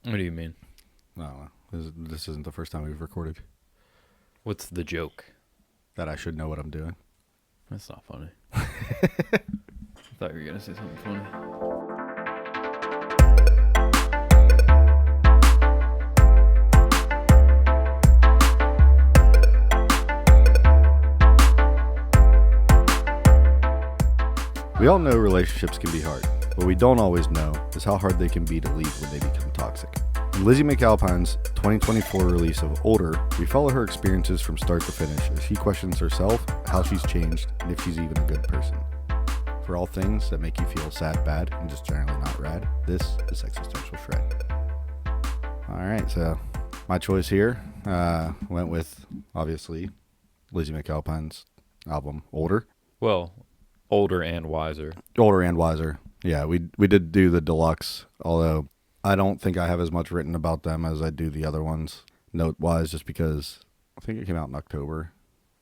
What do you mean? No, this isn't the first time we've recorded. What's the joke? That I should know what I'm doing. That's not funny. I thought you were gonna say something funny. We all know relationships can be hard. What we don't always know is how hard they can be to leave when they become toxic. In Lizzy McAlpine's 2024 release of Older, we follow her experiences from start to finish as she questions herself, how she's changed, and if she's even a good person. For all things that make you feel sad, bad, and just generally not rad, this is Existential Shred. Alright, so my choice here went with, obviously, Lizzy McAlpine's album Older. Well, older and wiser. Older and wiser. Yeah, we did do the deluxe, although I don't think I have as much written about them as I do the other ones, note-wise, just because I think it came out in October,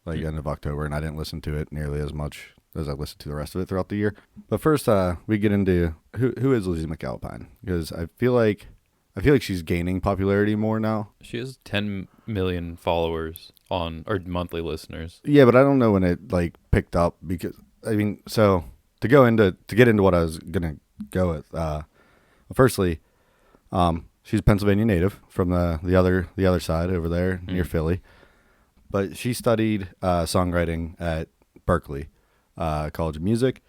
end of October, and I didn't listen to it nearly as much as I listened to the rest of it throughout the year. But first, we get into who is Lizzy McAlpine, because I feel like she's gaining popularity more now. She has 10 million followers or monthly listeners. Yeah, but I don't know when it picked up, because so to get into what I was gonna go with. Firstly, she's a Pennsylvania native from the other side over there near Philly, but she studied songwriting at Berkeley College of Music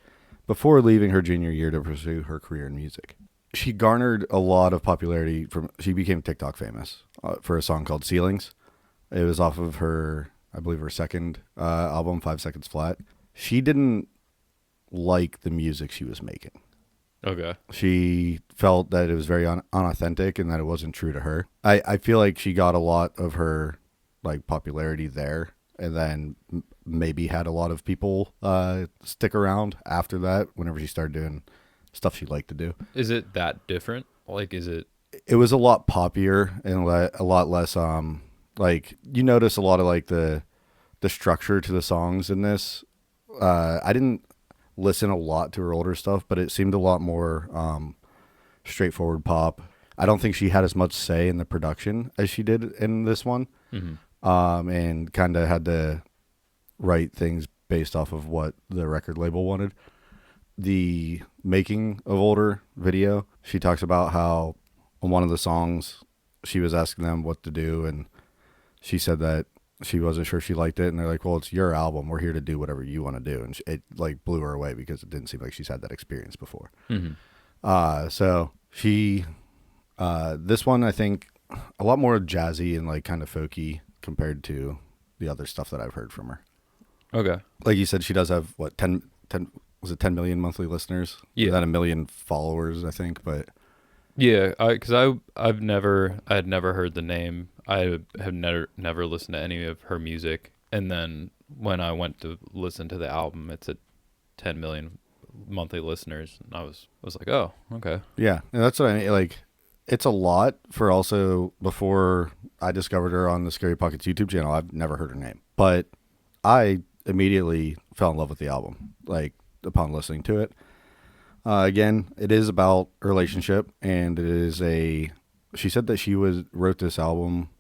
before leaving her junior year to pursue her career in music. She garnered a lot of popularity she became TikTok famous for a song called Ceilings. It was off of her, I believe, her second album, 5 Seconds Flat. She didn't like the music she was making. Okay. She felt that it was very unauthentic and that it wasn't true to her. I feel like she got a lot of her popularity there, and then maybe had a lot of people stick around after that whenever she started doing stuff she liked to do. Is it that different? Is it? It was a lot poppier and a lot less you notice a lot of the structure to the songs in this. I didn't listen a lot to her older stuff, but it seemed a lot more straightforward pop. I don't think she had as much say in the production as she did in this one. Mm-hmm. And kind of had to write things based off of what the record label wanted. The making of Older video, she talks about how on one of the songs she was asking them what to do, and she said that she wasn't sure she liked it, and they're like, well, it's your album, we're here to do whatever you want to do. And it blew her away because it didn't seem like she's had that experience before. Mm-hmm. So she this one, I think, a lot more jazzy and kind of folky compared to the other stuff that I've heard from her. Okay. Like you said, she does have 10 was it 10 million monthly listeners? Yeah. Not 1 million followers, I think, but yeah, because I had never heard the name. I have never listened to any of her music, and then when I went to listen to the album, it's at 10 million monthly listeners, and I was like, oh, okay. Yeah, and that's what I mean. It's a lot for also, before I discovered her on the Scary Pockets YouTube channel, I've never heard her name, but I immediately fell in love with the album, upon listening to it. Again, it is about a relationship, and it is she said that she wrote this album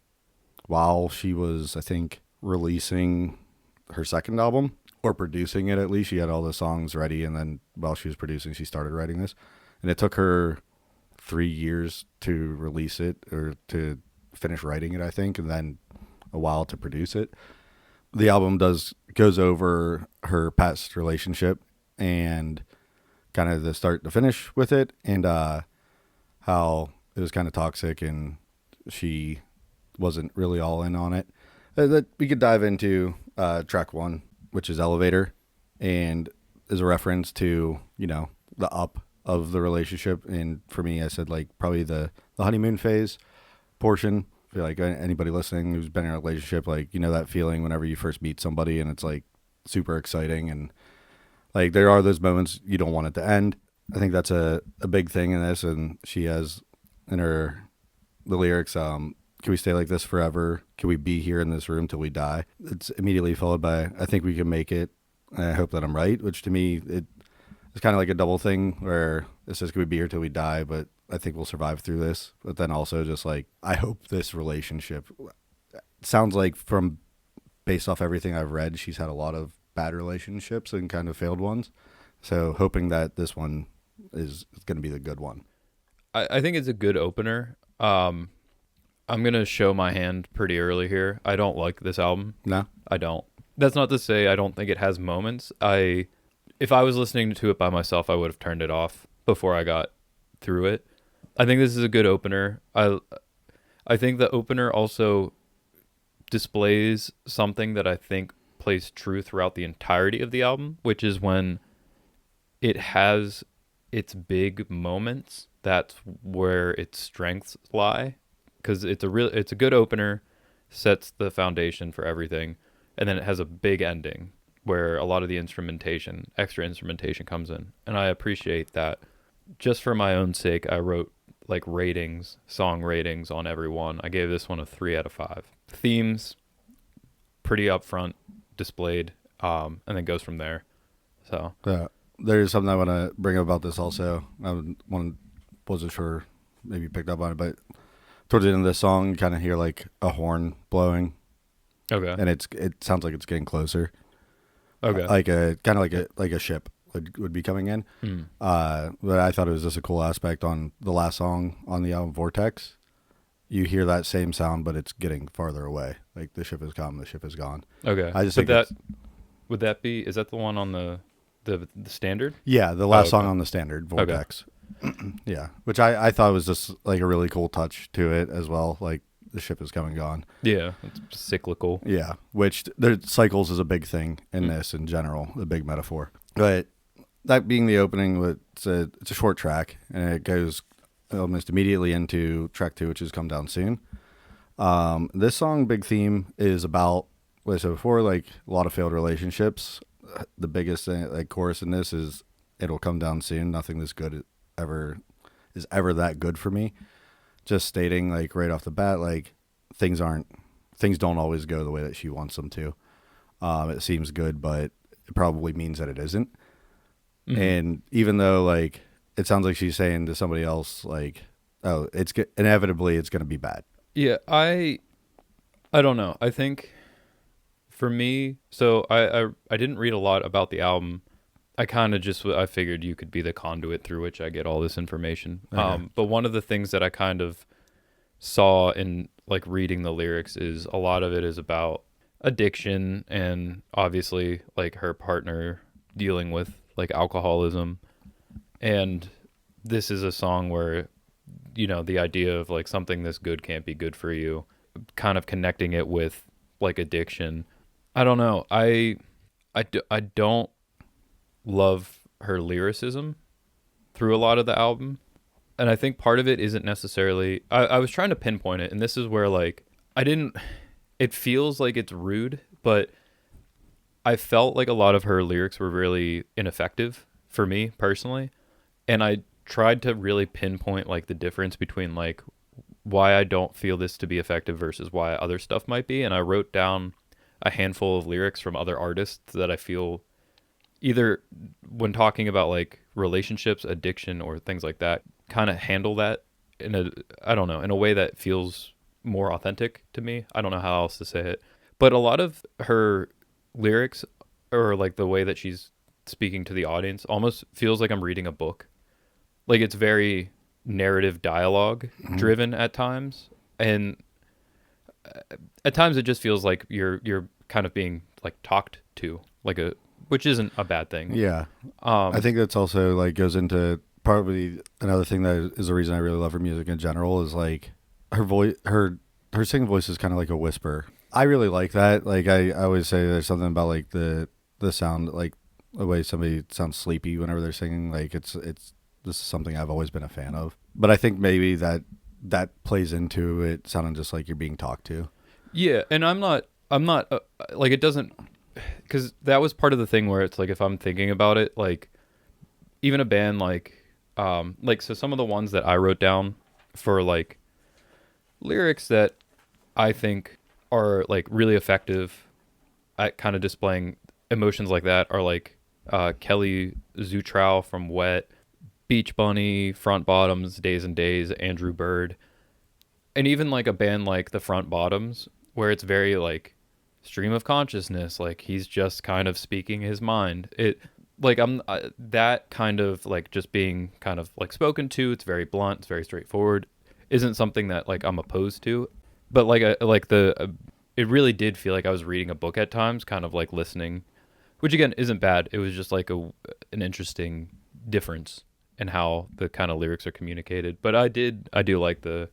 while she was, I think, releasing her second album, or producing it at least. She had all the songs ready, and then while she was producing, she started writing this. And it took her 3 years to release it, or to finish writing it, I think, and then a while to produce it. The album goes over her past relationship and kind of the start to finish with it, and how it was kind of toxic and she wasn't really all in on it. That we could dive into track 1, which is Elevator, and is a reference to the up of the relationship. And for me, I said probably the honeymoon phase portion. I feel like anybody listening who's been in a relationship, that feeling whenever you first meet somebody and it's super exciting, and there are those moments you don't want it to end. I think that's a big thing in this, and she has in the lyrics, can we stay like this forever? Can we be here in this room till we die? It's immediately followed by, I think we can make it. I hope that I'm right, which to me, it's kind of like a double thing, where It says, "Could we be here till we die?" But I think we'll survive through this. But then also just like, I hope this relationship sounds like, from based off everything I've read, she's had a lot of bad relationships and kind of failed ones. So hoping that this one is going to be the good one. I think it's a good opener. I'm going to show my hand pretty early here. I don't like this album. No? I don't. That's not to say I don't think it has moments. If I was listening to it by myself, I would have turned it off before I got through it. I think this is a good opener. I think the opener also displays something that I think plays true throughout the entirety of the album, which is when it has its big moments. That's where its strengths lie, because it's a good opener, sets the foundation for everything, and then it has a big ending where a lot of the extra instrumentation comes in, and I appreciate that. Just for my own sake, I wrote like song ratings on every one. I gave this one a 3 out of 5. Themes, pretty upfront displayed, and then goes from there. So there's something I want to bring up about this also. Wasn't sure, maybe you picked up on it, but towards the end of the song, you kind of hear like a horn blowing. Okay. And it sounds like it's getting closer. Okay. Like a ship would be coming in. But I thought it was just a cool aspect on the last song on the album, Vortex. You hear that same sound, but it's getting farther away. Like the ship has come, the ship is gone. Okay. I just think is that the one on the standard? Yeah, the last song on the standard, Vortex. Okay. Yeah, which I thought was just like a really cool touch to it as well. Like the ship is come and gone. Yeah, it's cyclical. Yeah, which cycles is a big thing in this in general, a big metaphor. But that being the opening, it's a short track, and it goes almost immediately into track 2, which is Come Down Soon. This song, big theme, is about, like I said before, like a lot of failed relationships. The biggest thing, like chorus in this is, "It'll come down soon. Nothing this good is ever that good for me." Just stating like right off the bat, like things don't always go the way that she wants them to. It seems good, but it probably means that it isn't. Mm-hmm. And even though like it sounds like she's saying to somebody else, like, "Oh, inevitably it's going to be bad." Yeah, I don't know. I think for me, so I didn't read a lot about the album. I kind of I figured you could be the conduit through which I get all this information. Okay. But one of the things that I kind of saw in like reading the lyrics is a lot of it is about addiction, and obviously like her partner dealing with like alcoholism. And this is a song where, the idea of like something this good can't be good for you, kind of connecting it with like addiction. I don't know. I don't love her lyricism through a lot of the album, and I think part of it isn't necessarily, I was trying to pinpoint it, and this is where like it feels like it's rude, but I felt like a lot of her lyrics were really ineffective for me personally, and I tried to really pinpoint like the difference between like why I don't feel this to be effective versus why other stuff might be, and I wrote down a handful of lyrics from other artists that I feel either when talking about like relationships, addiction, or things like that, kind of handle that in a way that feels more authentic to me. I don't know how else to say it, but a lot of her lyrics, or like the way that she's speaking to the audience, almost feels like I'm reading a book. Like it's very narrative dialogue driven at times, and at times it just feels like you're kind of being like talked to, which isn't a bad thing. Yeah. I think that's also like goes into probably another thing that is the reason I really love her music in general, is like her voice, her singing voice is kind of like a whisper. I really like that. Like I always say there's something about like the sound, like the way somebody sounds sleepy whenever they're singing. Like this is something I've always been a fan of. But I think maybe that plays into it sounding just like you're being talked to. Yeah, and I'm not like, it doesn't, because that was part of the thing where it's like, if I'm thinking about it, like even a band like so some of the ones that I wrote down for like lyrics that I think are like really effective at kind of displaying emotions like that are like Kelly Zutrow from Wet, Beach Bunny, Front Bottoms, Days and Days, Andrew Bird, and even like a band like the Front Bottoms, where it's very like stream of consciousness, like he's just kind of speaking his mind. It like that kind of like just being kind of like spoken to. It's very blunt. It's very straightforward. Isn't something that like I'm opposed to, but it really did feel like I was reading a book at times, kind of like listening, which again isn't bad. It was just like an interesting difference in how the kind of lyrics are communicated. But I do like the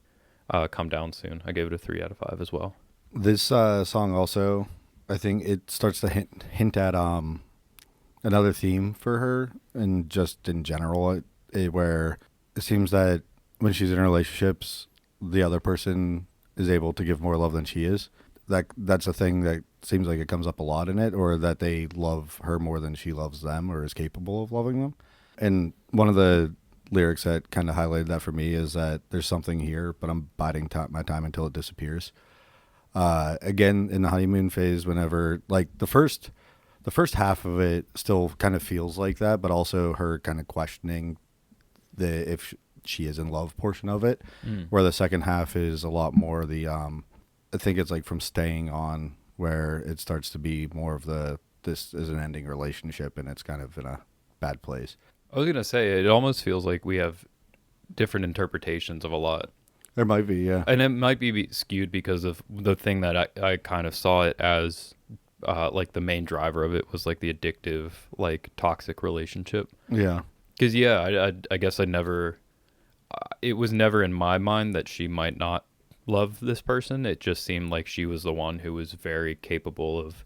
Come Down Soon. I gave it a 3 out of 5 as well. This song also, I think it starts to hint at another theme for her, and just in general, where it seems that when she's in relationships, the other person is able to give more love than she is. That's a thing that seems like it comes up a lot in it, or that they love her more than she loves them, or is capable of loving them. And one of the lyrics that kind of highlighted that for me is that there's something here, but I'm biding my time until it disappears. Again, in the honeymoon phase, whenever like the first half of it still kind of feels like that, but also her kind of questioning the if she is in love portion of it, where the second half is a lot more the I think it's like from Staying On, where it starts to be more of the this is an ending relationship and it's kind of in a bad place. I was gonna say it almost feels like we have different interpretations of a lot. There might be, yeah. And it might be skewed because of the thing that I kind of saw it as, like the main driver of it was like the addictive, like toxic relationship. Yeah. Because I guess it was never in my mind that she might not love this person. It just seemed like she was the one who was very capable of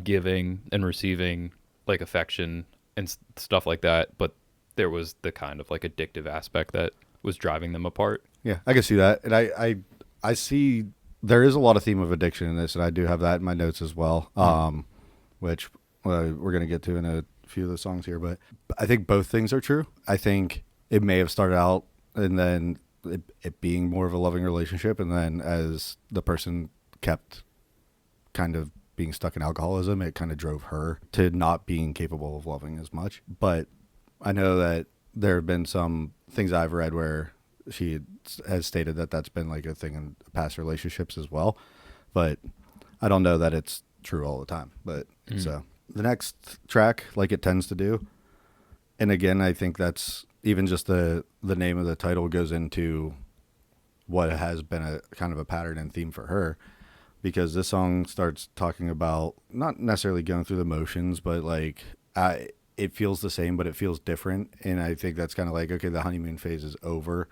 giving and receiving like affection and stuff like that. But there was the kind of like addictive aspect that was driving them apart. Yeah, I can see that. And I see there is a lot of theme of addiction in this, and I do have that in my notes as well, which we're going to get to in a few of the songs here. But I think both things are true. I think it may have started out and then it being more of a loving relationship, and then as the person kept kind of being stuck in alcoholism, it kind of drove her to not being capable of loving as much. But I know that there have been some things I've read where she has stated that that's been like a thing in past relationships as well, but I don't know that it's true all the time. But so the next track, like it tends to do, and again, I think that's even just the name of the title goes into what has been a kind of a pattern and theme for her, because this song starts talking about not necessarily going through the motions, but like it feels the same, but it feels different. And I think that's kind of like, okay, the honeymoon phase is over.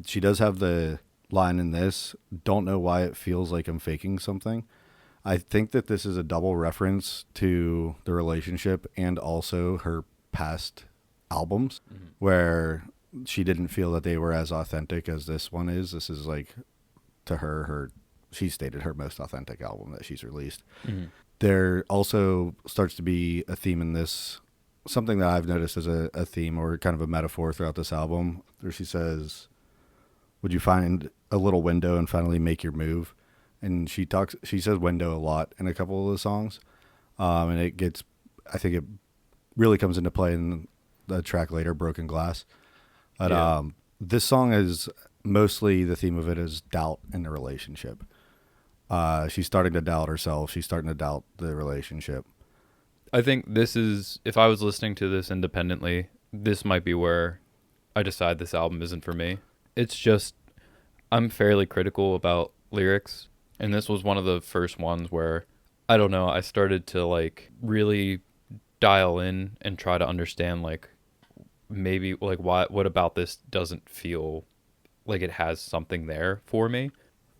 She does have the line in this, don't know why it feels like I'm faking something. I think that this is a double reference to the relationship and also her past albums, where she didn't feel that they were as authentic as this one is. This is like, to her, she stated her most authentic album that she's released. There also starts to be a theme in this, something that I've noticed as a theme or kind of a metaphor throughout this album, where she says, would you find a little window and finally make your move? And she says window a lot in a couple of the songs. And I think it really comes into play in the track later, Broken Glass. But this song is mostly, the theme of it is doubt in the relationship. She's starting to doubt herself. She's starting to doubt the relationship. I think this is, if I was listening to this independently, this might be where I decide this album isn't for me. It's just, I'm fairly critical about lyrics, and this was one of the first ones where, I don't know, I started to like really dial in and try to understand like maybe like what about this doesn't feel like it has something there for me.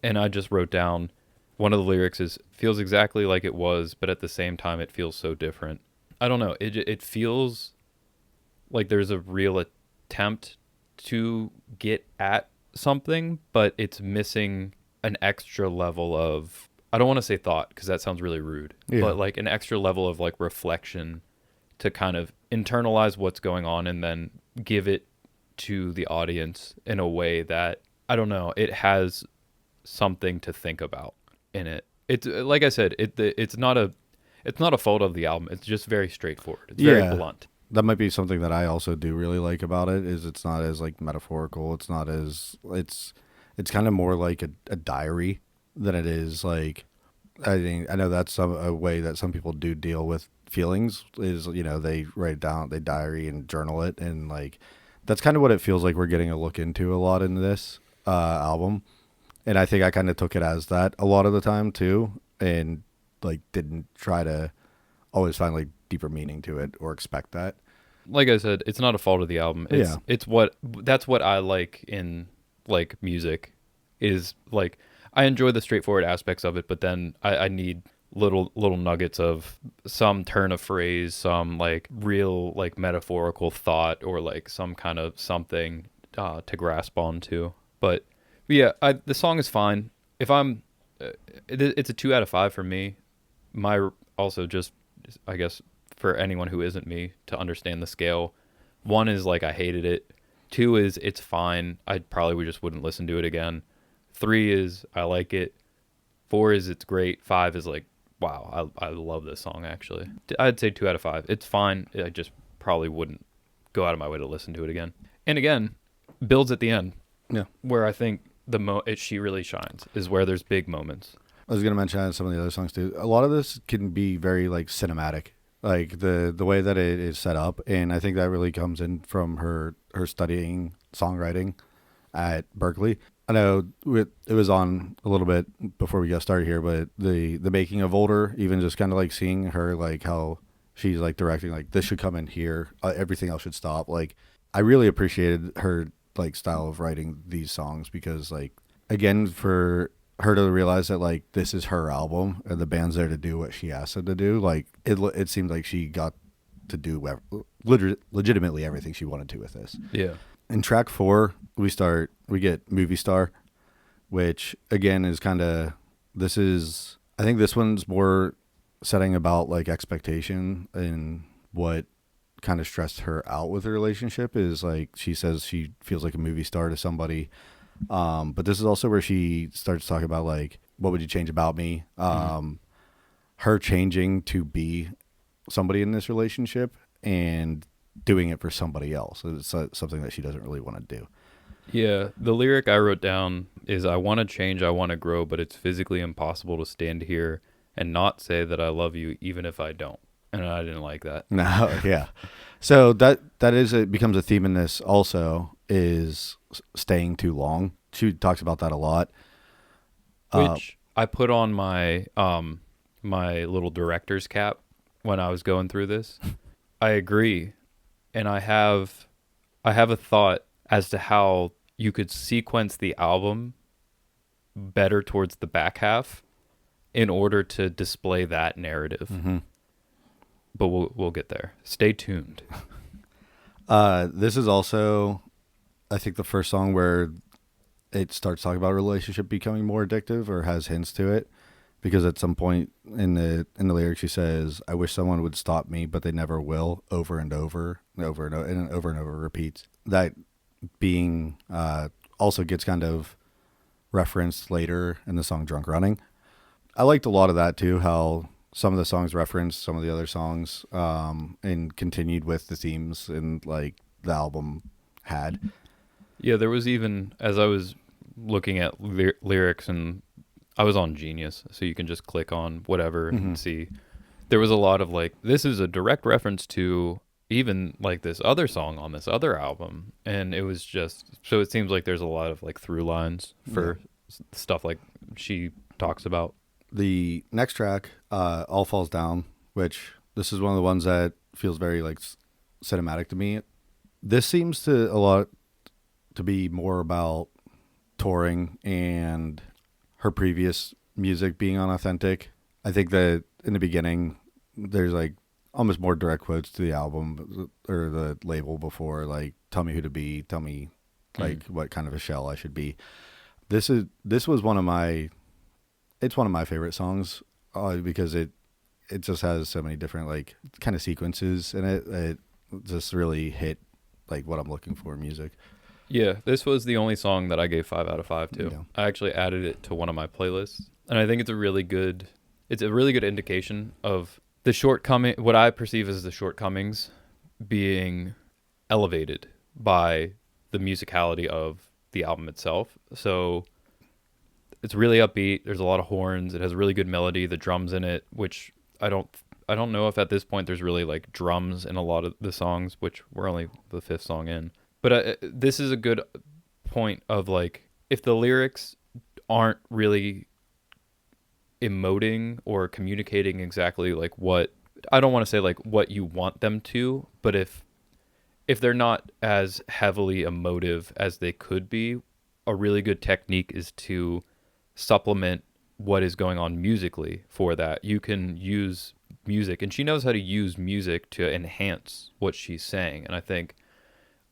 And I just wrote down, one of the lyrics is, feels exactly like it was, but at the same time it feels so different. I don't know, it feels like there's a real attempt to get at something, but it's missing an extra level of, I don't want to say thought because that sounds really rude, but like an extra level of like reflection to kind of internalize what's going on and then give it to the audience in a way that, I don't know, it has something to think about in it. It's like I said, it's not a fault of the album. It's just very straightforward. It's very blunt. that might be something that I also do really like about it is it's not as like metaphorical. It's not as it's kind of more like a diary than it is like I know that's a way that some people do deal with feelings is they write it down, they diary and journal it, and like that's kind of what it feels like we're getting a look into a lot in this album. And I think I kind of took it as that a lot of the time too, and like didn't try to always find like deeper meaning to it or expect that. Like I said, it's not a fault of the album. Yeah. It's that's what I like in like music is like I enjoy the straightforward aspects of it, but then I need little nuggets of some turn of phrase, some like real like metaphorical thought or like some kind of something to grasp onto. But yeah, the song is fine. If I'm, it's a 2 out of 5 for me. My also just I guess for anyone who isn't me to understand the scale. 1 is like I hated it. 2 is it's fine. I probably just wouldn't listen to it again. 3 is I like it. 4 is it's great. 5 is like wow, I love this song actually. I'd say 2 out of 5. It's fine. I just probably wouldn't go out of my way to listen to it again. And again, builds at the end. Yeah. Where I think she really shines is where there's big moments. I was gonna mention some of the other songs too. A lot of this can be very like cinematic, like the way that it is set up, and I think that really comes in from her studying songwriting at Berkeley. I know it was on a little bit before we got started here, but the making of Older, even just kind of like seeing her like how she's like directing like this should come in here, everything else should stop. Like I really appreciated her like style of writing these songs because like again for her to realize that like this is her album and the band's there to do what she asked them to do, like it seemed like she got to do legitimately everything she wanted to with this. Yeah. In track 4 we get Movie Star, which again is kind of I think this one's more setting about like expectation and what kind of stressed her out with her relationship is like she says she feels like a movie star to somebody. But this is also where she starts talking about like, what would you change about me? Her changing to be somebody in this relationship and doing it for somebody else. It's something that she doesn't really want to do. Yeah. The lyric I wrote down is I want to change, I want to grow, but it's physically impossible to stand here and not say that I love you even if I don't. And I didn't like that. No, yeah. So it becomes a theme in this also is staying too long. She talks about that a lot. Which I put on my my little director's cap when I was going through this. I agree. And I have a thought as to how you could sequence the album better towards the back half in order to display that narrative. Mm-hmm. But we'll get there. Stay tuned. This is also, I think, the first song where it starts talking about a relationship becoming more addictive or has hints to it. Because at some point in the lyrics, she says, "I wish someone would stop me, but they never will." Over and over, and over and over, and over and over repeats. That being also gets kind of referenced later in the song "Drunk Running." I liked a lot of that too. How some of the songs referenced some of the other songs and continued with the themes and like the album had. Yeah, there was even, as I was looking at lyrics, and I was on Genius, so you can just click on whatever and see. There was a lot of like, this is a direct reference to even like this other song on this other album. And it was just, so it seems like there's a lot of like through lines for stuff like she talks about. The next track, All Falls Down, which this is one of the ones that feels very like cinematic to me. This seems to a lot to be more about touring and her previous music being unauthentic. I think that in the beginning, there's like almost more direct quotes to the album or the label before, like, tell me who to be, tell me like what kind of a shell I should be. This was one of my favorite songs because it just has so many different like kind of sequences in it. It just really hit like what I'm looking for in music. Yeah, this was the only song that I gave 5 out of 5 to. Yeah. I actually added it to one of my playlists, and I think it's a really good indication of the shortcoming, what I perceive as the shortcomings being elevated by the musicality of the album itself. So it's really upbeat. There's a lot of horns. It has a really good melody. The drums in it, which I don't know if at this point there's really like drums in a lot of the songs, which we're only the fifth song in. But this is a good point of like, if the lyrics aren't really emoting or communicating exactly like what, I don't want to say like what you want them to, but if they're not as heavily emotive as they could be, a really good technique is to supplement what is going on musically for that. You can use music, and she knows how to use music to enhance what she's saying. And I think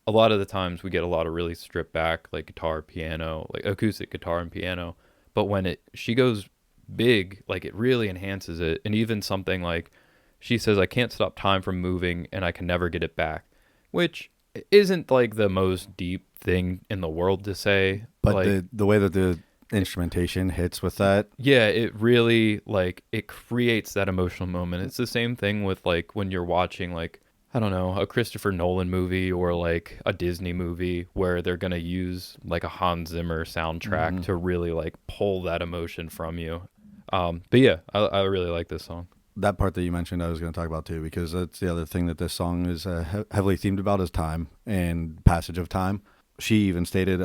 a lot of the times we get a lot of really stripped back, like guitar, piano, like acoustic guitar and piano. But when she goes big, like it really enhances it. And even something like she says, I can't stop time from moving and I can never get it back, which isn't like the most deep thing in the world to say. But like, the way that the instrumentation hits with that, yeah, it really like it creates that emotional moment. It's the same thing with like when you're watching like, I don't know, a Christopher Nolan movie or like a Disney movie where they're going to use like a Hans Zimmer soundtrack to really like pull that emotion from you. But yeah, I really like this song. that part that you mentioned, I was going to talk about too, because that's the other thing that this song is heavily themed about is time and passage of time. She even stated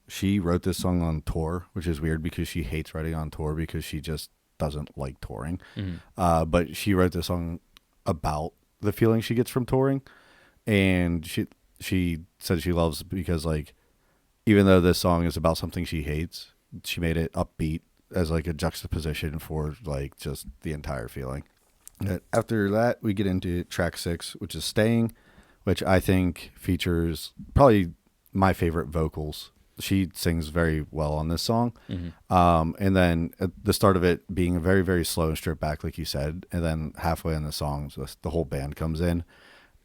she wrote this song on tour, which is weird because she hates writing on tour because she just doesn't like touring. But she wrote this song about the feeling she gets from touring, and she said she loves because like even though this song is about something she hates, she made it upbeat as like a juxtaposition for like just the entire feeling. After that, we get into track 6, which is Staying, which I think features probably my favorite vocals. She sings very well on this song. And then at the start of it being very, very slow and stripped back, like you said, and then halfway in the song, the whole band comes in.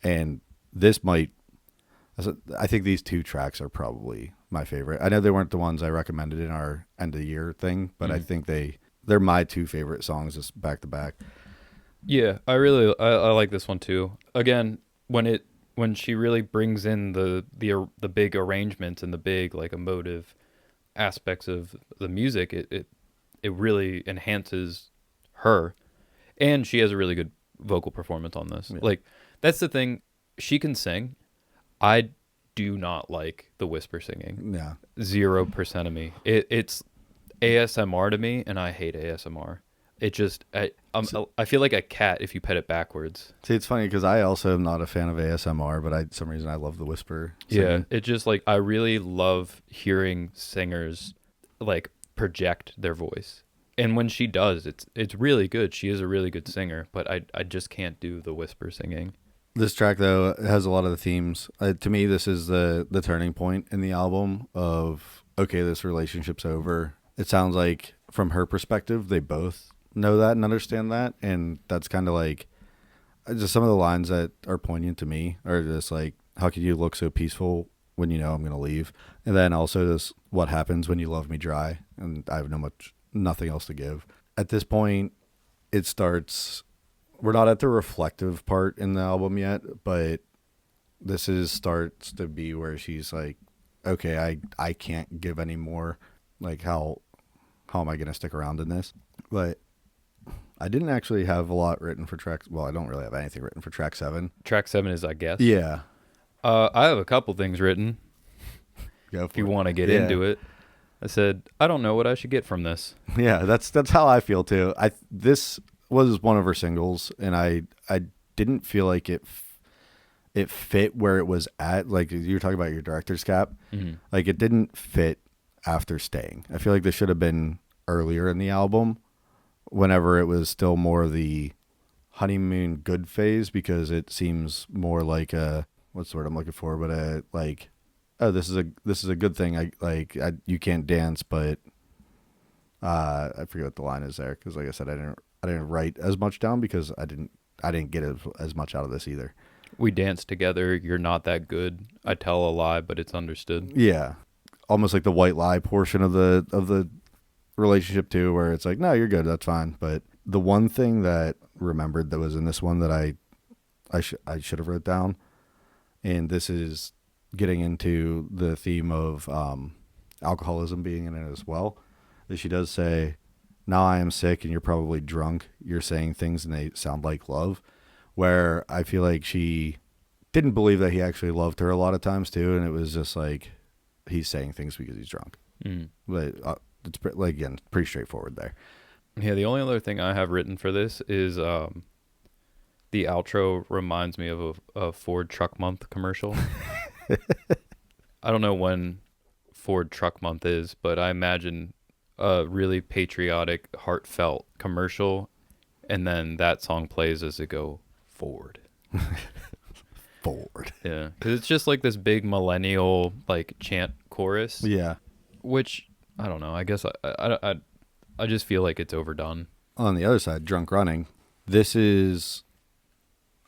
And this might, I think these two tracks are probably my favorite. I know they weren't the ones I recommended in our end of the year thing, but I think they're my two favorite songs just back to back. Yeah, I like this one too. Again, when she really brings in the big arrangements and the big like emotive aspects of the music, it really enhances her, and she has a really good vocal performance on this. Yeah. Like that's the thing, she can sing. I do not like the whisper singing. Yeah, 0% of me. It's ASMR to me, and I hate ASMR. It just I feel like a cat if you pet it backwards. See, it's funny because I also am not a fan of ASMR, but some reason I love the whisper singing. Yeah, it just like I really love hearing singers like project their voice, and when she does, it's really good. She is a really good singer, but I just can't do the whisper singing. This track though has a lot of the themes. To me, this is the turning point in the album of okay, this relationship's over. It sounds like from her perspective, they both know that and understand that, and that's kind of like just some of the lines that are poignant to me are just like, how could you look so peaceful when you know I'm gonna leave? And then also this, what happens when you love me dry and I have nothing else to give. At this point it starts, we're not at the reflective part in the album yet, but starts to be where she's like, okay, I can't give any more. Like how am I gonna stick around in this? But I didn't actually have a lot written for track. Well, I don't really have anything written for track 7. Track 7 is, I guess. Yeah. I have a couple things written. If you want to get into it. I said, I don't know what I should get from this. Yeah, that's how I feel too. This was one of her singles, and I didn't feel like it fit where it was at. Like you were talking about your director's cap. Mm-hmm. Like it didn't fit after Staying. I feel like this should have been earlier in the album, whenever it was still more the honeymoon good phase, because it seems more like what's the word I'm looking for, but like, oh, this is a good thing. You can't dance, but I forget what the line is there, because like I said, I didn't write as much down because I didn't get as much out of this either. We dance together. You're not that good. I tell a lie, but it's understood. Yeah, almost like the white lie portion of the relationship too, where it's like, no, you're good, that's fine. But the one thing that remembered that was in this one that I should have wrote down and this is getting into the theme of alcoholism being in it as well. That she does say, "Now I am sick and you're probably drunk. You're saying things and they sound like love." Where I feel like she didn't believe that he actually loved her a lot of times too, and it was just like he's saying things because he's drunk. Mm. But it's like, again, pretty straightforward there. Yeah, the only other thing I have written for this is the outro reminds me of a Ford Truck Month commercial. I don't know when Ford Truck Month is, but I imagine a really patriotic, heartfelt commercial, and then that song plays as it go Ford. Ford. Yeah, because it's just like this big millennial like chant chorus. Yeah. Which I don't know. I guess I just feel like it's overdone. On the other side, Drunk Running, this is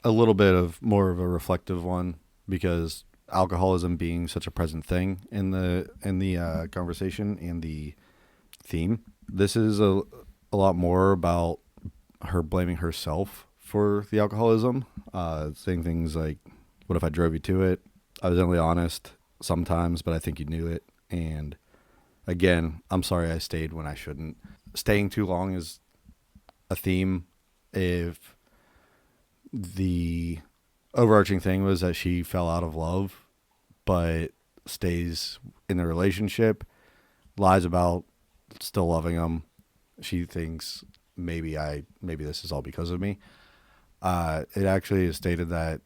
a little bit of more of a reflective one because alcoholism being such a present thing in the conversation and the theme. This is a lot more about her blaming herself for the alcoholism, saying things like, "What if I drove you to it? I was only honest sometimes, but I think you knew it." And again, I'm sorry I stayed when I shouldn't. Staying too long is a theme. If the overarching thing was that she fell out of love, but stays in the relationship, lies about still loving him. She thinks maybe this is all because of me. It actually is stated that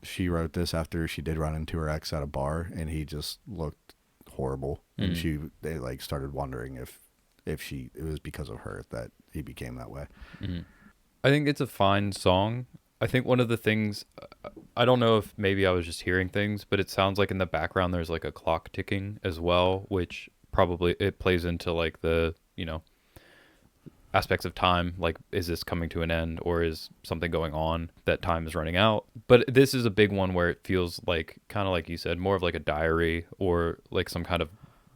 she wrote this after she did run into her ex at a bar, and he just looked horrible, and they like started wondering if it was because of her that he became that way. Mm-hmm. I think it's a fine song. I think one of the things, I don't know if maybe I was just hearing things, but it sounds like in the background there's like a clock ticking as well, which probably it plays into like the, aspects of time. Like, is this coming to an end or is something going on that time is running out? But this is a big one where it feels like, kind of like you said, more of like a diary or like some kind of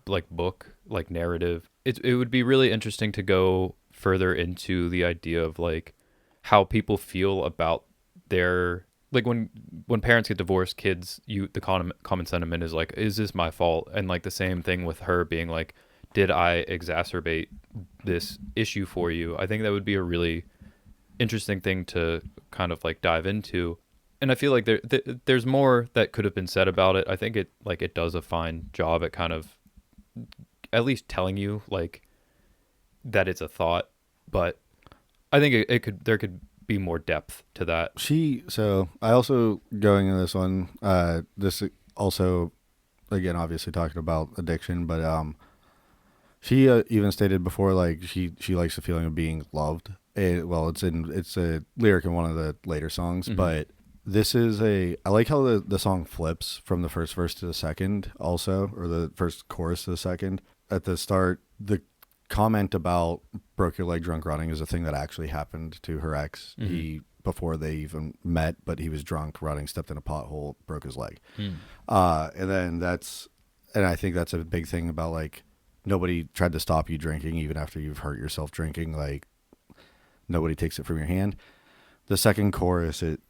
like book, like narrative. It would be really interesting to go further into the idea of like how people feel about their, like when parents get divorced, kids, the common sentiment is like, is this my fault? And like the same thing with her being like, did I exacerbate this issue for you? I think that would be a really interesting thing to kind of like dive into. And I feel like there's more that could have been said about it. I think it does a fine job at kind of at least telling you like that it's a thought, but I think there could be more depth to that. So I also, going into this one, this also, again, obviously talking about addiction, but she even stated before, like she likes the feeling of being loved. It's a lyric in one of the later songs, but this is I like how the song flips from the first verse to the second also, or the first chorus to the second. At the start, the comment about broke your leg drunk running is a thing that actually happened to her ex. Before they even met, but he was drunk running, stepped in a pothole, broke his leg. And I think that's a big thing about like, nobody tried to stop you drinking even after you've hurt yourself drinking. Like, nobody takes it from your hand. The second chorus, it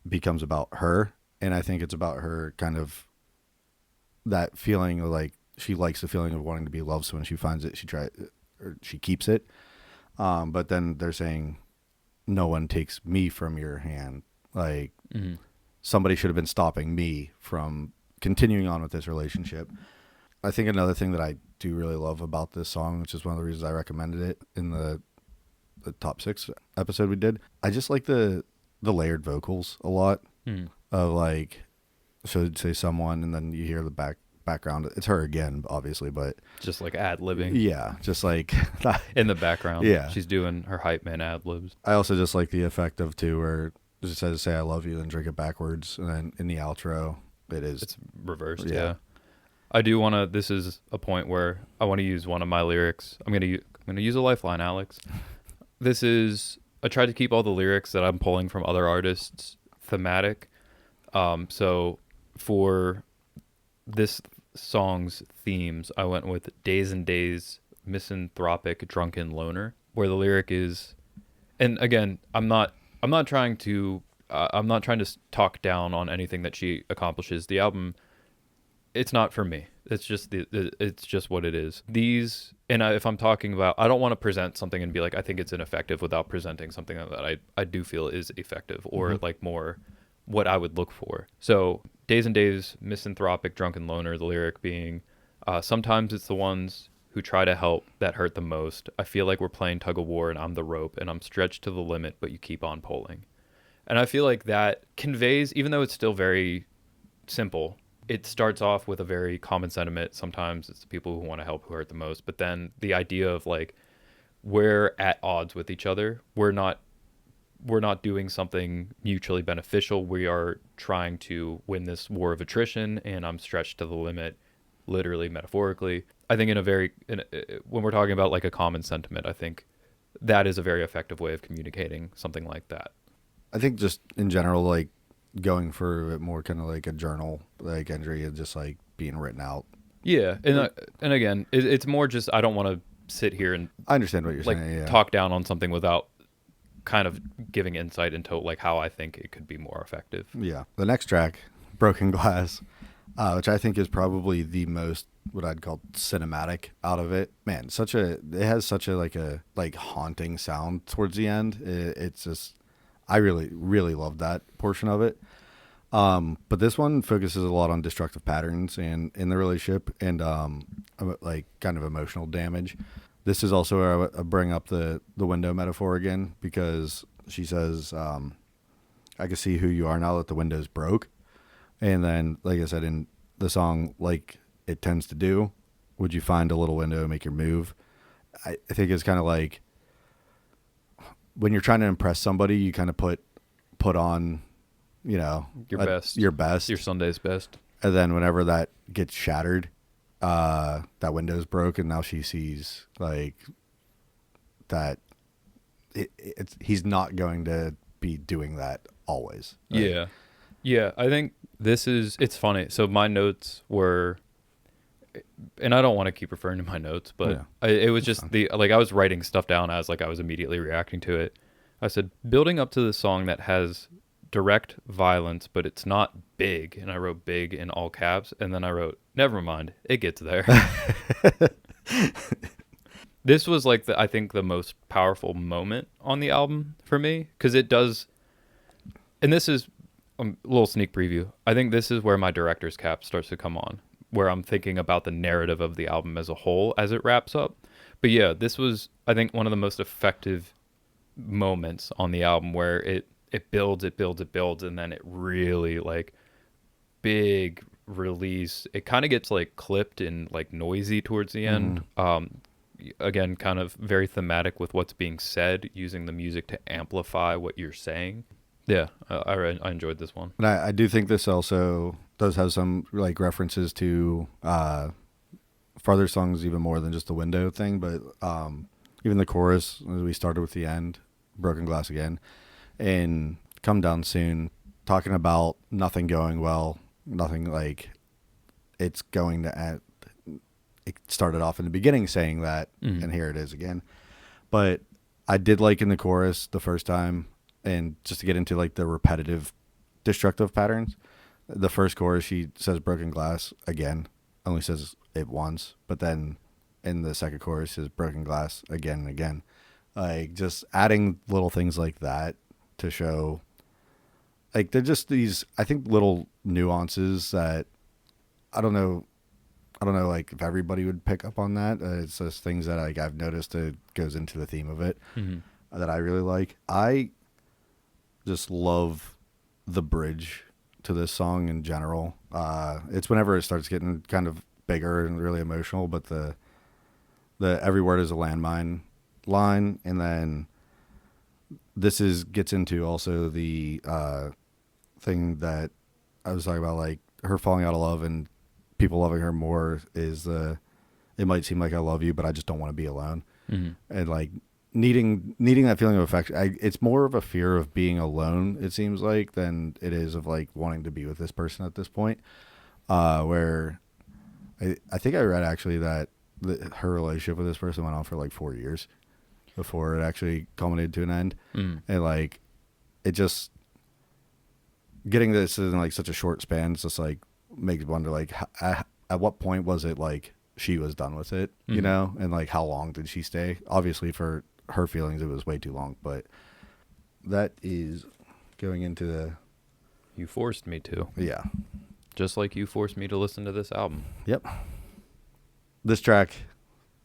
becomes about her, and I think it's about her kind of that feeling of like she likes the feeling of wanting to be loved, so when she finds it, she keeps it. But then they're saying, no one takes me from your hand. Like, somebody should have been stopping me from continuing on with this relationship. I think another thing that I do really love about this song, which is one of the reasons I recommended it in the top 6 episode we did, I just like the layered vocals a lot. Of like, so it'd say someone, and then you hear the background. It's her again, obviously, but just like ad-libbing. Yeah, just like in the background. Yeah, she's doing her hype man ad-libs. I also just like the effect of too, where it says "say I love you" then drink it backwards, and then in the outro it's reversed. Yeah. I do want to, this is a point where I want to use one of my lyrics. I'm going to use a lifeline, Alex. I tried to keep all the lyrics that I'm pulling from other artists thematic. So for this song's themes, I went with Days and Days, Misanthropic Drunken Loner, where the lyric is, and again, I'm not trying to I'm not trying to talk down on anything that she accomplishes. The album, it's not for me. It's just it's just what it is. These, and if I'm talking about, I don't want to present something and be like, I think it's ineffective without presenting something that I do feel is effective, or like more what I would look for. So Days and Days, misanthropic, drunken loner, the lyric being, sometimes it's the ones who try to help that hurt the most. I feel like we're playing tug of war and I'm the rope and I'm stretched to the limit, but you keep on pulling. And I feel like that conveys, even though it's still very simple, it starts off with a very common sentiment. Sometimes it's the people who want to help who hurt the most, but then the idea of like, we're at odds with each other. We're not doing something mutually beneficial. We are trying to win this war of attrition, and I'm stretched to the limit, literally, metaphorically. I think when we're talking about like a common sentiment, I think that is a very effective way of communicating something like that. I think just in general, like going for it more kind of like a journal like entry and just like being written out. Yeah, and again, it's more just I don't want to sit here and I understand what you're like saying. Yeah. talk down on something without kind of giving insight into like how I think it could be more effective. Yeah. The next track, Broken Glass, which I think is probably the most what I'd call cinematic out of it. Man, it has such a like haunting sound towards the end. It's just I really really love that portion of it. But this one focuses a lot on destructive patterns and in the relationship and like kind of emotional damage. This is also where I bring up the window metaphor again, because she says, I can see who you are now that the window's broke. And then, like I said, in the song, like it tends to do, would you find a little window and make your move? I think it's kind of like when you're trying to impress somebody, you kind of put on, your best, Your Sunday's best. and then whenever that gets shattered, that window's broken. Now she sees like that he's not going to be doing that always. Right? Yeah. I think it's funny. So my notes were, and I don't want to keep referring to my notes, but it was just I was writing stuff down as like I was immediately reacting to it. I said, building up to the song that has direct violence, but it's not big. And I wrote big in all caps. And then I wrote, never mind, it gets there. This was like I think the most powerful moment on the album for me, because it does, and this is a little sneak preview. I think this is where my director's cap starts to come on, where I'm thinking about the narrative of the album as a whole as it wraps up. But yeah, this was, I think, one of the most effective moments on the album, where it builds, and then it really like big release. It kind of gets like clipped and like noisy towards the end. Again, kind of very thematic with what's being said, using the music to amplify what you're saying. Yeah, I enjoyed this one. And I do think this also does have some like references to farther songs, even more than just the window thing. But even the chorus, we started with the end, Broken Glass again, and Come Down Soon, talking about nothing going well, nothing like it's going to end. It started off in the beginning saying that, and here it is again. But I did like in the chorus the first time, and just to get into like the repetitive destructive patterns, the first chorus she says broken glass again, only says it once, but then in the second chorus is broken glass again and again. Like just adding little things like that to show, like they're just these, I think, little nuances that I don't know like if everybody would pick up on that. It's just things that like I've noticed it goes into the theme of it that I really like. I just love the bridge to this song in general. It's whenever it starts getting kind of bigger and really emotional, but the every word is a landmine line, and then this gets into also the thing that I was talking about, like her falling out of love and people loving her more is it might seem like I love you, but I just don't want to be alone. And like needing that feeling of affection. It's more of a fear of being alone, it seems like, than it is of like wanting to be with this person at this point. Where I think I read actually that her relationship with this person went on for like 4 years before it actually culminated to an end. And like, it just, getting this in like such a short span, it's just like makes you wonder like at what point was it like she was done with it, you know, and like how long did she stay? Obviously, for her feelings, it was way too long. But that is going into the You forced me to. yeah, Just like you forced me to listen to this album. yep. This track,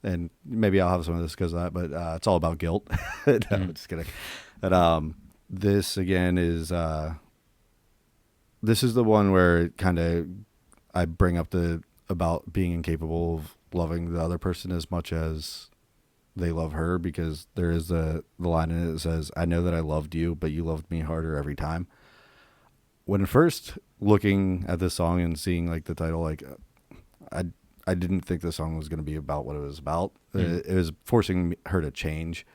and maybe I'll have some of this because of that, but it's all about guilt. No, I'm just kidding. But this again is this is the one where it kind of I bring up the about being incapable of loving the other person as much as they love her, because there is the line in it that says, "I know that I loved you, but you loved me harder every time." When first looking at this song and seeing like the title, like I didn't think the song was going to be about what it was about. It was forcing her to change.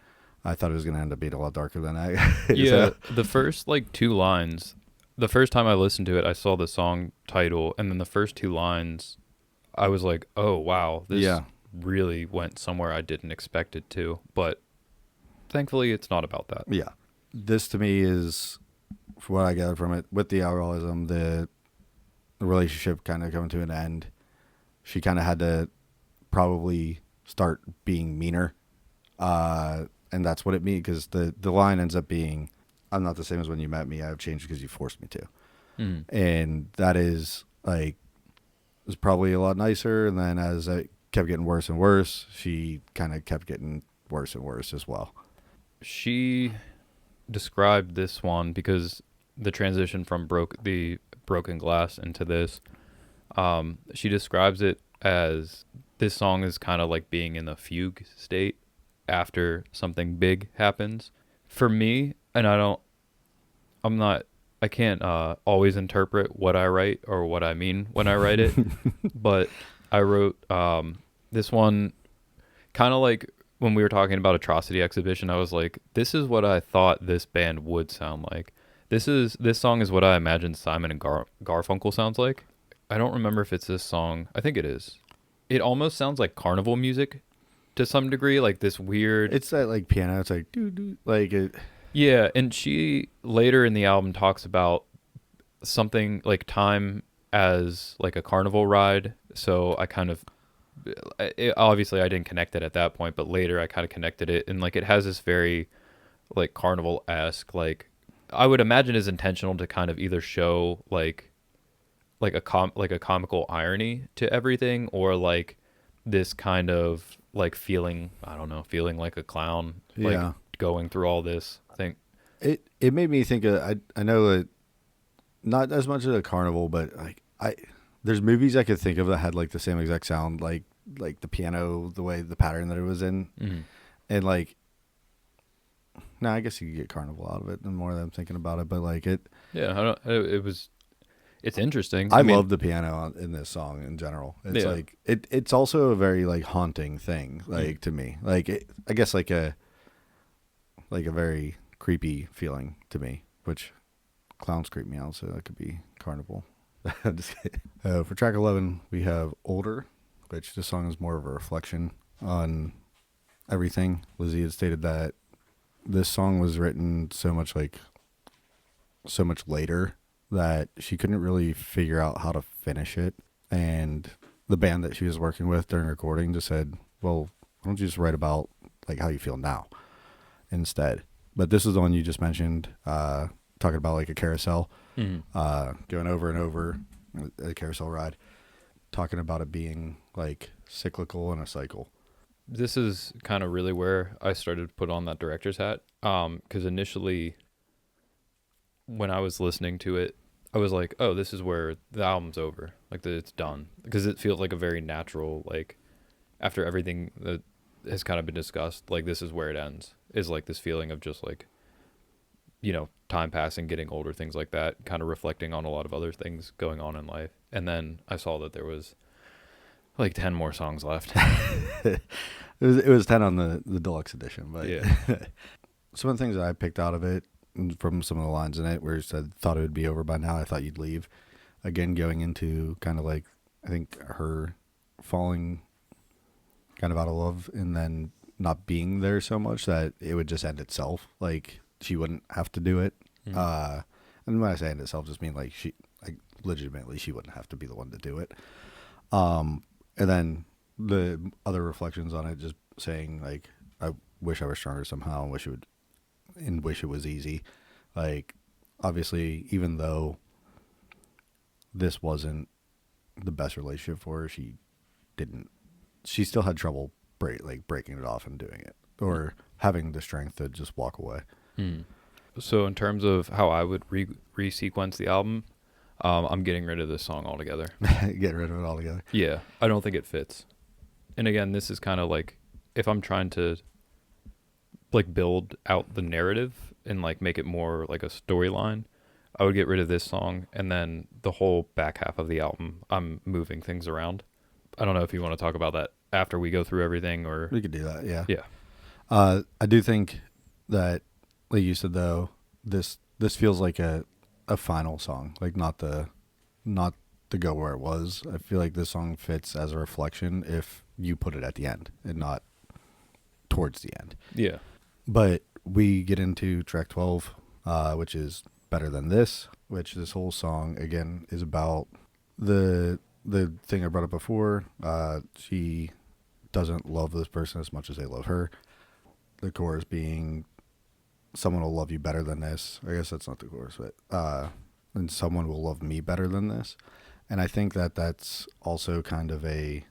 I thought it was going to end up being a lot darker than that. Yeah, the first like two lines, the first time I listened to it, I saw the song title, and then the first two lines, I was like, oh, wow, this really went somewhere I didn't expect it to. But thankfully, it's not about that. Yeah. This to me is, from what I gathered from it, with the alcoholism, the relationship kind of coming to an end. She kind of had to probably start being meaner. And that's what it means, because the line ends up being, "I'm not the same as when you met me. I've changed because you forced me to." And that is like, it was probably a lot nicer. And then as it kept getting worse and worse, she kind of kept getting worse and worse as well. She described this one, because the transition from the broken glass into this, she describes it as this song is kind of like being in the fugue state after something big happens. For me, and I can't always interpret what I write or what I mean when I write it, but I wrote this one kind of like when we were talking about Atrocity Exhibition. I was like, this is what I thought this band would sound like. This song is what I imagine Simon and Garfunkel sounds like. I don't remember if it's this song. I think it is. It almost sounds like carnival music to some degree, like this weird. It's that like piano. It's like doo doo, like it. Yeah, and she later in the album talks about something like time as like a carnival ride. So I kind of, obviously I didn't connect it at that point, but later I kind of connected it, and like it has this very like carnival-esque, like I would imagine is intentional to kind of either show like a comical irony to everything, or like this kind of like feeling, I don't know, feeling like a clown, like going through all this thing. It made me think of, I know that not as much as a carnival, but like there's movies I could think of that had like the same exact sound, like the piano, the way, the pattern that it was in. And like, no, I guess you could get carnival out of it the more that I'm thinking about it, but like it. Yeah, it's interesting. I love the piano in this song in general. It's like it's also a very like haunting thing, like to me. Like I guess like a very creepy feeling to me, which clowns creep me out, so that could be carnival. Just kidding. For track 11, we have Older, which this song is more of a reflection on everything. Lizzy had stated that this song was written so much later that she couldn't really figure out how to finish it. And the band that she was working with during recording just said, well, why don't you just write about like how you feel now instead? But this is the one you just mentioned, talking about like a carousel, going over and over, a carousel ride, talking about it being like cyclical and a cycle. This is kind of really where I started to put on that director's hat, because initially when I was listening to it, I was like, oh, this is where the album's over, like it's done, because it feels like a very natural, like after everything that has kind of been discussed, like this is where it ends, is like this feeling of just like, you know, time passing, getting older, things like that, kind of reflecting on a lot of other things going on in life. And then I saw that there was like 10 more songs left. It was 10 on the deluxe edition, but yeah. Some of the things that I picked out of it from some of the lines in it where it said, thought it would be over by now, I thought you'd leave. Again, going into kind of like, I think her falling kind of out of love and then not being there so much that it would just end itself. Like she wouldn't have to do it. And And when I say in itself, just mean like legitimately she wouldn't have to be the one to do it. And then the other reflections on it, just saying like, I wish I was stronger somehow, and wish it was easy. Like, obviously, even though this wasn't the best relationship for her, she still had trouble breaking it off and doing it, or having the strength to just walk away. So in terms of how I would resequence the album, I'm getting rid of this song altogether. Get rid of it altogether. Yeah, I don't think it fits. And again, this is kind of like, if I'm trying to like build out the narrative and like make it more like a storyline, I would get rid of this song, and then the whole back half of the album, I'm moving things around. I don't know if you want to talk about that after we go through everything, or We could do that, yeah. yeah. I do think that, like you said though, this feels like a final song, like not the go where it was. I feel like this song fits as a reflection if you put it at the end and not towards the end. Yeah. But we get into track 12, which is Better Than This, which this whole song again is about the thing I brought up before. She doesn't love this person as much as they love her. The chorus being, someone will love you better than this. I guess that's not the chorus, but and someone will love me better than this. And I think that that's also kind of a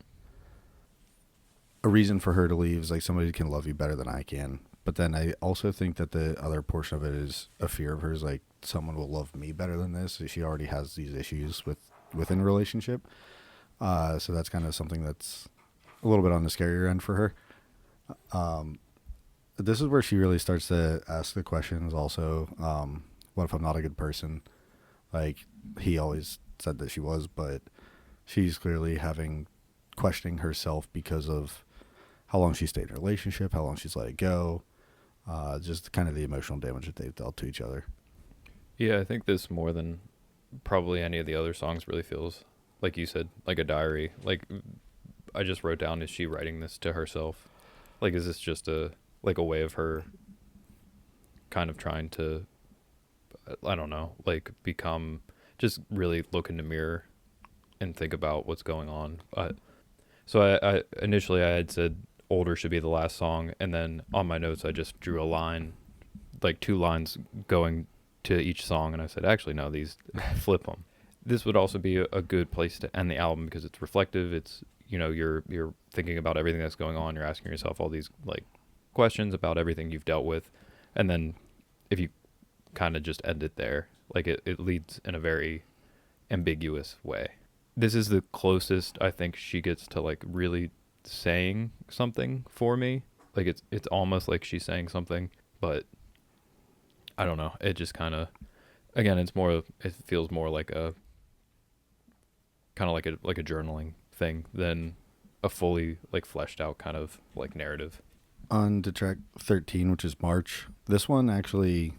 reason for her to leave, is like, somebody can love you better than I can. But then I also think that the other portion of it is a fear of hers, like, someone will love me better than this. She already has these issues within a relationship. So that's kind of something that's a little bit on the scarier end for her. This is where she really starts to ask the questions also. What if I'm not a good person? Like, he always said that she was, but she's clearly questioning herself because of how long she stayed in a relationship, how long she's let it go, just kind of the emotional damage that they've dealt to each other. Yeah, I think this, more than probably any of the other songs, really feels, like you said, like a diary. Like, I just wrote down, is she writing this to herself? Like, is this just a way of her kind of trying to, I don't know, like, become, just really look in the mirror and think about what's going on. So I initially I had said Older should be the last song, and then on my notes I just drew a line, like 2 lines going to each song, and I said, actually no, these flip them. This would also be a good place to end the album, because it's reflective. It's, you're thinking about everything that's going on. You're asking yourself all these like questions about everything you've dealt with, and then if you kind of just end it there, like it leads in a very ambiguous way. This is the closest I think she gets to like really saying something for me. Like, it's almost like she's saying something, but I don't know. It just kind of, again, it feels more like a kind of like a journaling thing than a fully like fleshed out kind of like narrative. On to track 13, which is March. This one actually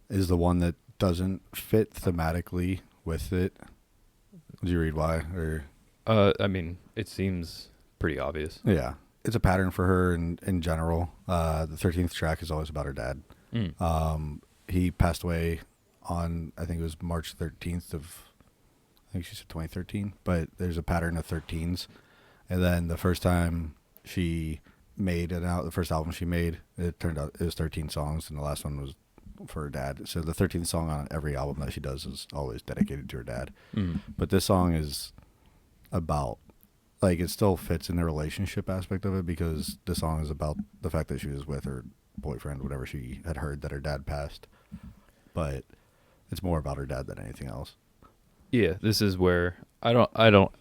is the one that doesn't fit thematically with it. Did you read why? Or I mean, it seems pretty obvious. yeah, it's a pattern for her in general. The 13th track is always about her dad. He passed away on, I think it was March 13th of, I think she said 2013, but there's a pattern of 13s. And then the first time she made the first album she made, it turned out it was 13 songs, and the last one was for her dad. So the 13th song on every album that she does is always dedicated to her dad. But this song is about, like, it still fits in the relationship aspect of it, because the song is about the fact that she was with her boyfriend, whatever she had heard that her dad passed. But it's more about her dad than anything else. Yeah, this is where I don't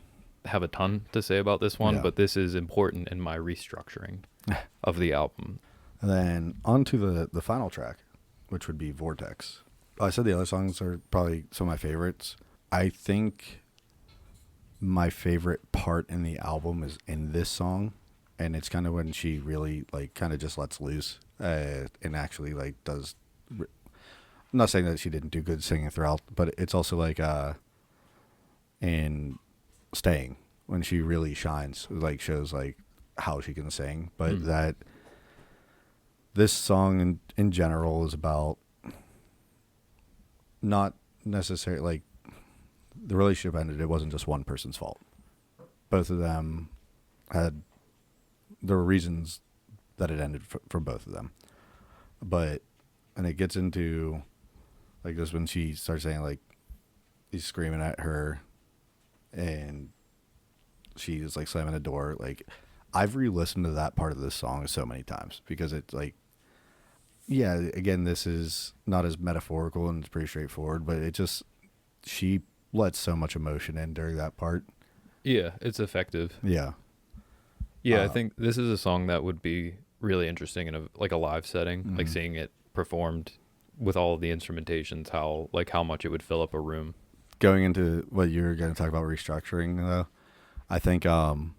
have a ton to say about this one, Yeah. but this is important in my restructuring of the album. And then on to the final track, which would be Vortex. I said the other songs are probably some of my favorites. I think my favorite part in the album is in this song, and it's kind of when she really like kind of just lets loose and actually like does. I'm not saying that she didn't do good singing throughout, but it's also like in Staying, when she really shines, like shows like how she can sing. But that this song in general is about not necessarily like the relationship ended. It wasn't just one person's fault. Both of them had, there were reasons that it ended for both of them. But, and it gets into like this when she starts saying like he's screaming at her and she's like slamming the door. Like I've re-listened to that part of this song so many times because it's like, yeah, again, this is not as metaphorical and it's pretty straightforward, but it just, she lets so much emotion in during that part. Yeah, it's effective. Yeah. Yeah, I think this is a song that would be really interesting in a like a live setting, like seeing it performed with all of the instrumentations, how much it would fill up a room. Going into what you're going to talk about restructuring though, I think the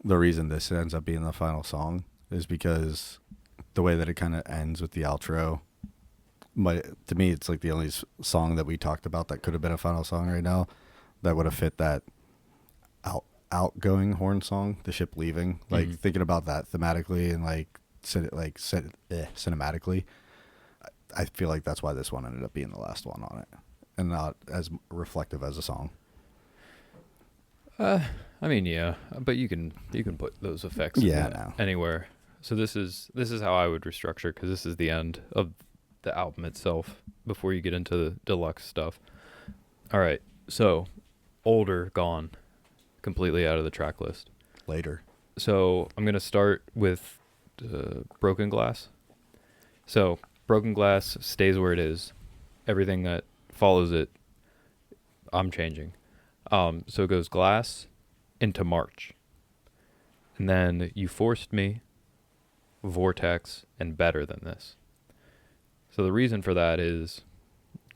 reason this ends up being the final song is because the way that it kind of ends with the outro, to me, it's like the only song that we talked about that could have been a final song right now that would have fit that outgoing horn song, the ship leaving. Like thinking about that thematically and cinematically, I feel like that's why this one ended up being the last one on it and not as reflective as a song. I mean, yeah, but you can put those effects anywhere. So this is how I would restructure, because this is the end of the album itself before you get into the deluxe stuff. All right, so Older gone, completely out of the track list. Later. So I'm gonna start with Broken Glass. So Broken Glass stays where it is. Everything that follows it, I'm changing. So it goes Glass into March. And then You Forced Me, Vortex, and Better Than This. So the reason for that is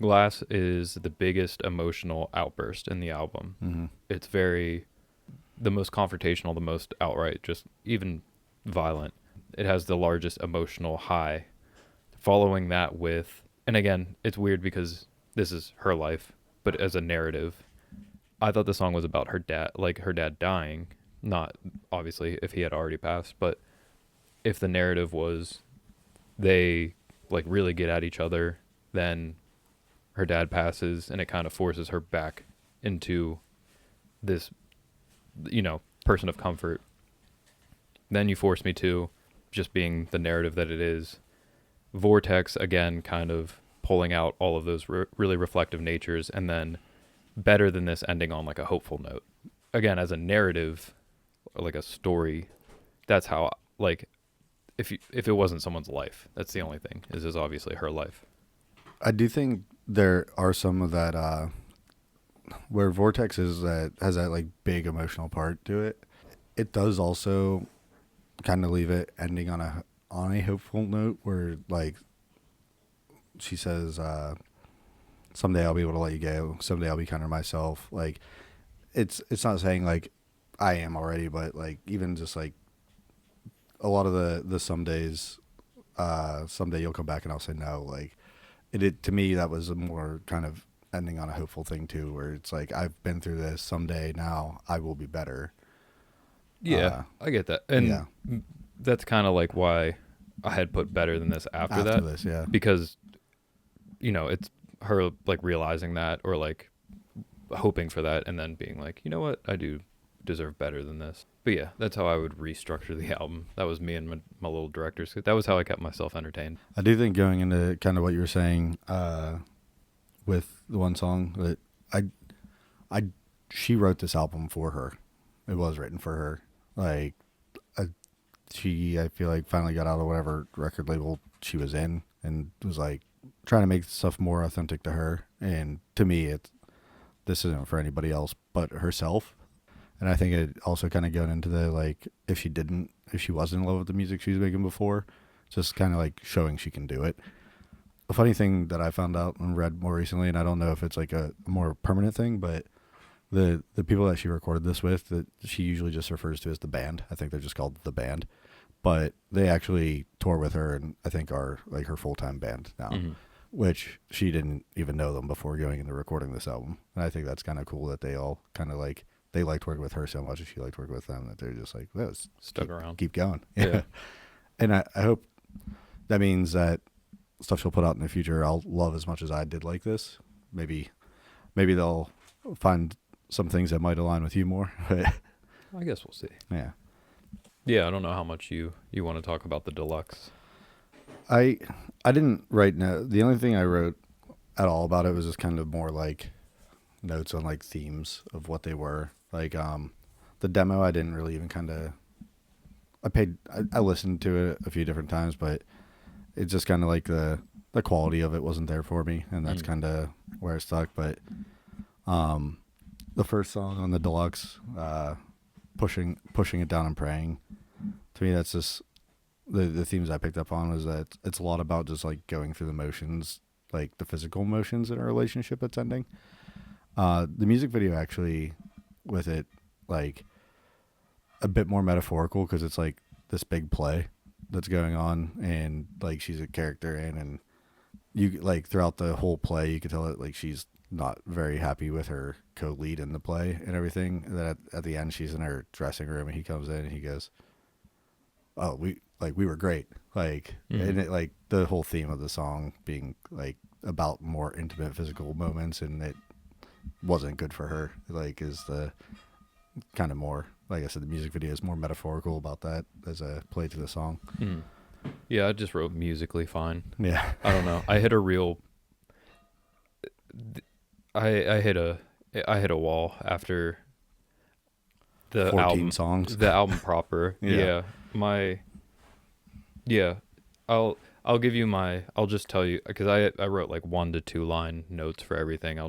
Glass is the biggest emotional outburst in the album. Mm-hmm. It's the most confrontational, the most outright, just even violent. It has the largest emotional high. Following that with, and again, it's weird because this is her life, but as a narrative, I thought the song was about her dad dying, not obviously if he had already passed, but if the narrative was they like really get at each other, then her dad passes and it kind of forces her back into this, person of comfort. Then You Force Me To, just being the narrative that it is. Vortex, again, kind of pulling out all of those really reflective natures, and then Better Than This ending on like a hopeful note. Again, as a narrative, like a story, that's how, like, if it wasn't someone's life, that's the only thing, is obviously her life. I do think there are some of that where Vortex has that like big emotional part to it. It does also kind of leave it ending on a hopeful note where like she says someday I'll be able to let you go, someday I'll be kind of myself. Like it's not saying like I am already, but like even just like a lot of the some days someday you'll come back and I'll say no. Like it to me that was a more kind of ending on a hopeful thing too, where it's like I've been through this, someday now I will be better. Yeah, I get that. And that's kind of like why I had put Better Than This after that. This, yeah. Because, it's her like realizing that, or like hoping for that, and then being like, you know what, I do deserve better than this. But yeah, that's how I would restructure the album. That was me and my little director's. That was how I kept myself entertained. I do think going into kind of what you were saying with the one song that she wrote this album for her. It was written for her. Like I feel like finally got out of whatever record label she was in and was like trying to make stuff more authentic to her. And to me, this isn't for anybody else but herself. And I think it also kind of got into the, like, if she wasn't in love with the music she was making before, just kind of like showing she can do it. A funny thing that I found out and read more recently, and I don't know if it's like a more permanent thing, but the people that she recorded this with, that she usually just refers to as the band. I think they're just called the band, but they actually tour with her and I think are like her full-time band now, which she didn't even know them before going into recording this album. And I think that's kind of cool that they all kind of like, they liked working with her so much and she liked working with them that they're just like, stuck around. Keep going. Yeah. And I hope that means that stuff she'll put out in the future, I'll love as much as I did like this. Maybe they'll find some things that might align with you more. I guess we'll see. Yeah. Yeah, I don't know how much you want to talk about the deluxe. I didn't write no. The only thing I wrote at all about it was just kind of more like notes on like themes of what they were. Like the demo, I didn't really even kind of. I listened to it a few different times, but it's just kind of like the quality of it wasn't there for me, and that's kind of where it stuck. But the first song on the deluxe, pushing it down and praying, to me that's just the themes I picked up on was that it's a lot about just like going through the motions, like the physical motions in a relationship that's ending. The music video actually with it, like a bit more metaphorical because it's like this big play that's going on, and like she's a character in, and you like throughout the whole play you could tell that like she's not very happy with her co-lead in the play and everything. And then at the end she's in her dressing room and he comes in and he goes, "Oh, we were great." Like and it, like the whole theme of the song being like about more intimate physical moments, and it wasn't good for her, like is the kind of more, like I said, the music video is more metaphorical about that as a play to the song. Yeah, I just wrote musically fine. Yeah. I don't know. I hit a real. I hit a wall after the 14 album songs. The album proper. Yeah. Yeah. I'll give you my. I'll just tell you because I wrote like 1 to 2 line notes for everything. I'll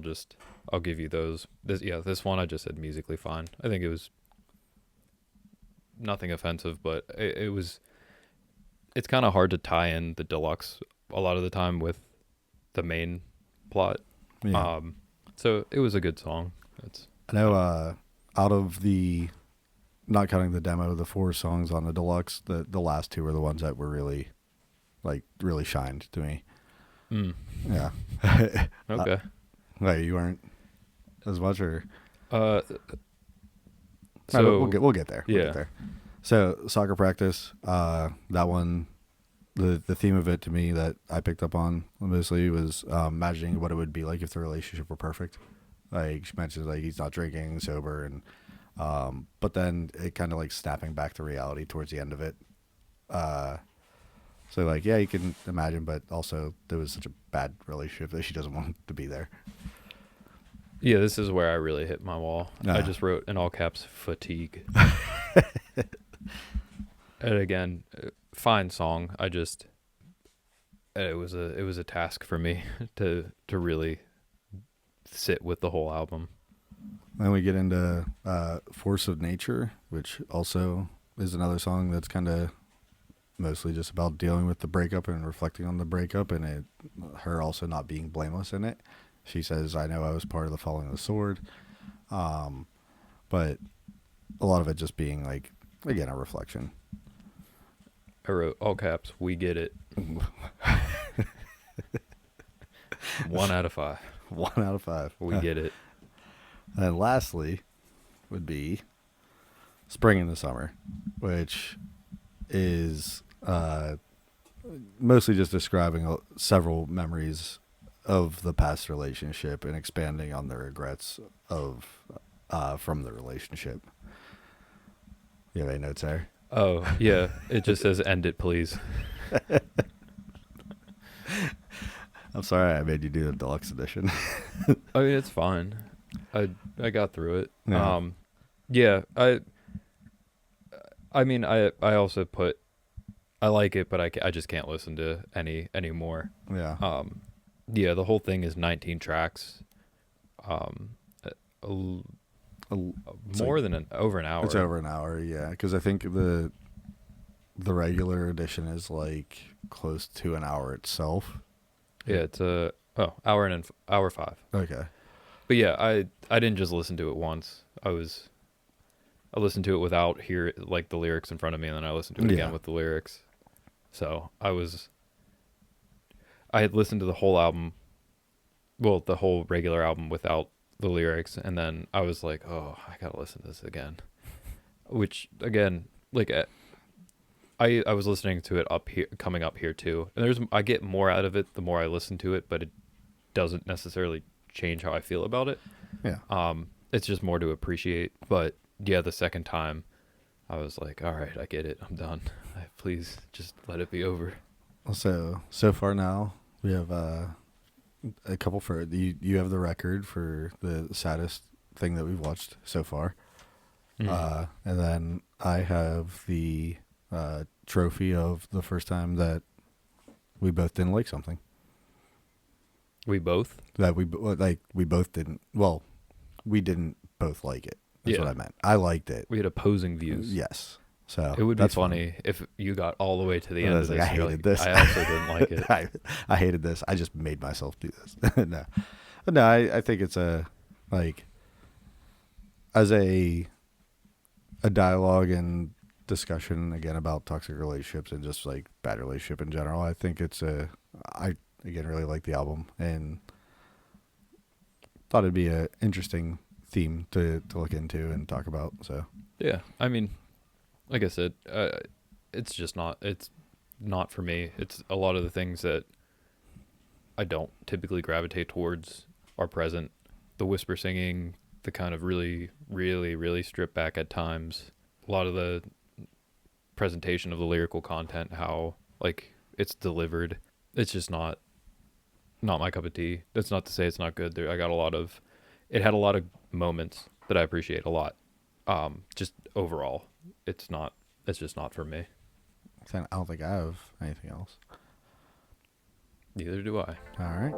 give you those. This one I just said musically fine. I think it was nothing offensive, but it was. It's kind of hard to tie in the deluxe a lot of the time with the main plot. Yeah. So it was a good song. I know out of the, not counting the demo, the 4 songs on the deluxe, the last 2 were the ones that were really shined to me. Yeah. Okay. Wait, you weren't as much, or So we'll get there. We'll yeah. get there. So soccer practice, that one, the theme of it to me that I picked up on mostly was imagining what it would be like if the relationship were perfect. Like she mentions like he's not drinking, sober, and but then it kind of like snapping back to reality towards the end of it. So like, yeah, you can imagine, but also there was such a bad relationship that she doesn't want to be there. Yeah, this is where I really hit my wall. Nah. I just wrote in all caps fatigue. And again, fine song. It was a task for me to really sit with the whole album. Then we get into Force of Nature, which also is another song that's kind of mostly just about dealing with the breakup and reflecting on the breakup, and her also not being blameless in it. She says, "I know I was part of the falling of the sword," but a lot of it just being like, again, a reflection. I wrote all caps, "We get it." 1 out of 5. 1 out of 5. We get it. And lastly would be Spring in the Summer, which is mostly just describing several memories of the past relationship and expanding on the regrets of from the relationship. You have any notes there? Oh, yeah. It just says, "End it, please." I'm sorry I made you do the deluxe edition. I mean, it's fine. I got through it. Yeah. Yeah. I mean, I also put, I like it, but I just can't listen to any more. Yeah. Yeah, the whole thing is 19 tracks. More than over an hour. It's over an hour, yeah, because I think the regular edition is like close to an hour itself. Yeah, it's hour 5. Okay. But yeah, I didn't just listen to it once. I listened to it without like the lyrics in front of me, and then I listened to it again with the lyrics. So I had listened to the whole album, well, the whole regular album without the lyrics, and then I was like, oh, I gotta listen to this again. Which again, like, I was listening to it up here, coming up here too, and I get more out of it the more I listen to it, but it doesn't necessarily change how I feel about it. Yeah. It's just more to appreciate. But yeah, the second time, I was like, all right, I get it. I'm done. Please just let it be over. So far now we have a couple for you have the record for the saddest thing that we've watched so far. And then I have the trophy of the first time that we both didn't like something. We both? That we both didn't. Well, we didn't both like it. That's what I meant. I liked it. We had opposing views. Yes. So it would be funny if you got all the way to the end of this. I hated this. I also didn't like it. I hated this. I just made myself do this. No, I think it's as a dialogue and discussion again about toxic relationships and just like bad relationship in general. I think I again really like the album and thought it'd be a interesting theme to look into and talk about. So yeah, I mean, like I said, it's not for me. It's a lot of the things that I don't typically gravitate towards are present. The whisper singing, the kind of really, really, really stripped back at times. A lot of the presentation of the lyrical content, how like it's delivered, it's just not my cup of tea. That's not to say it's not good. It had a lot of moments that I appreciate a lot. Just overall, it's just not for me. I don't think I have anything else. Neither do I. All right.